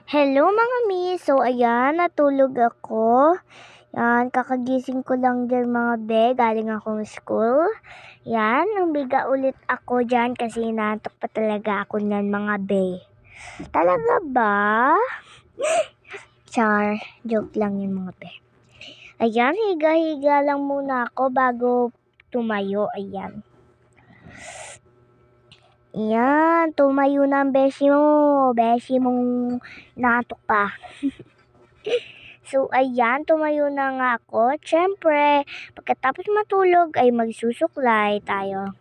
Hello mga miss! So ayan, natulog ako. Yan, kakagising ko lang dyan mga be, galing akong school. Yan, nangbiga ulit ako dyan kasi inaantok pa talaga ako nyan mga be. Talaga ba? Char, joke lang yun mga be. Ayan, higa-higa lang muna ako bago tumayo. Ayan. Yan, tumayo na ang beshi mo. Beshi mong naantok pa. So, ayan, tumayo na nga ako. Siyempre, pagkatapos matulog ay magsusuklay tayo.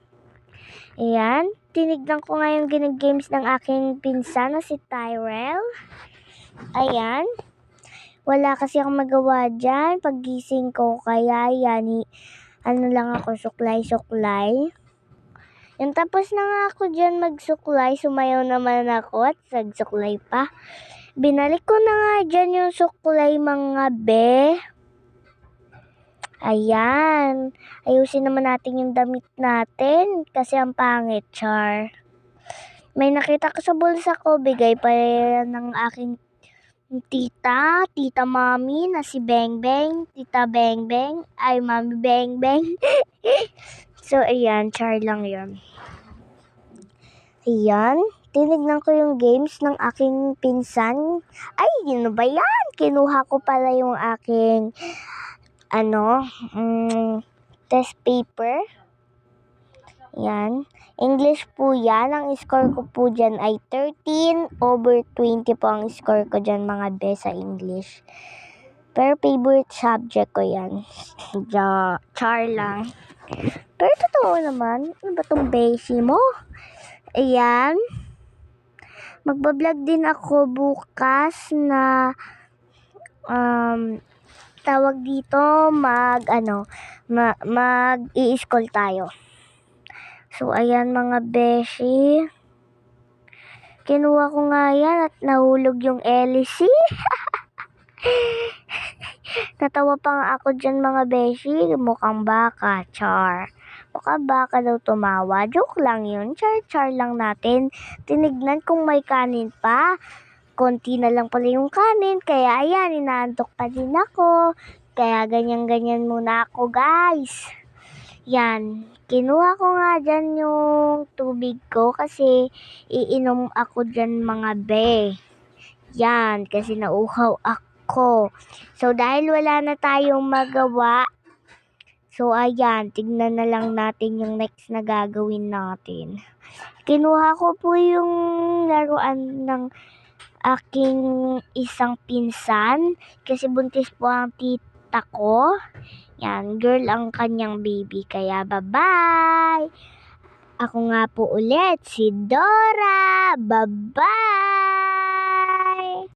Ayan, tinignan ko nga yung games ng aking pinsan na si Tyrell. Ayan, wala kasi akong magawa dyan. Paggising ko, kaya yan, ano lang ako, suklay-suklay. Yung tapos na nga ako dyan magsuklay, sumayaw naman ako at nagsuklay pa. Binalik ko na nga dyan yung suklay mga be. Ayan. Ayusin naman natin yung damit natin kasi ang pangit, char. May nakita ko sa bulsa ko, bigay pa ng aking tita mami na si Beng Beng, tita Beng Beng, ay mami Beng Beng. So, ayan, char lang yun. Ayan, tinignan ko yung games ng aking pinsan. Ay, yun ba yan? Kinuha ko pala yung aking, test paper. Yan. English po yan. Ang score ko po dyan ay 13/20 po ang score ko dyan mga be sa English. Pero favorite subject ko yan. Char lang. Pero totoo naman. Ano ba itong beshi mo? Ayan. Magbablog din ako bukas na tawag dito mag-i-school tayo. So ayan mga beshi. Kinuha ko nga yan at nahulog yung LC. Natawa pa nga ako dyan mga beshi. Mukhang baka, char. Mukhang baka daw tumawa. Joke lang yun. Char lang natin. Tinignan kung may kanin pa. Konti na lang pala yung kanin. Kaya ayan, inaantok pa din ako. Kaya ganyan-ganyan muna ako guys. Yan. Kinuha ko nga dyan yung tubig ko kasi iinom ako dyan mga be. Yan. Kasi nauhaw ako. So dahil wala na tayong magawa, so ayan, tignan na lang natin yung next na gagawin natin. Kinuha ko po yung laruan ng aking isang pinsan kasi buntis po ang tita ko. Yan, girl ang kanyang baby. Kaya bye-bye! Ako nga po ulit, si Dora. Bye-bye!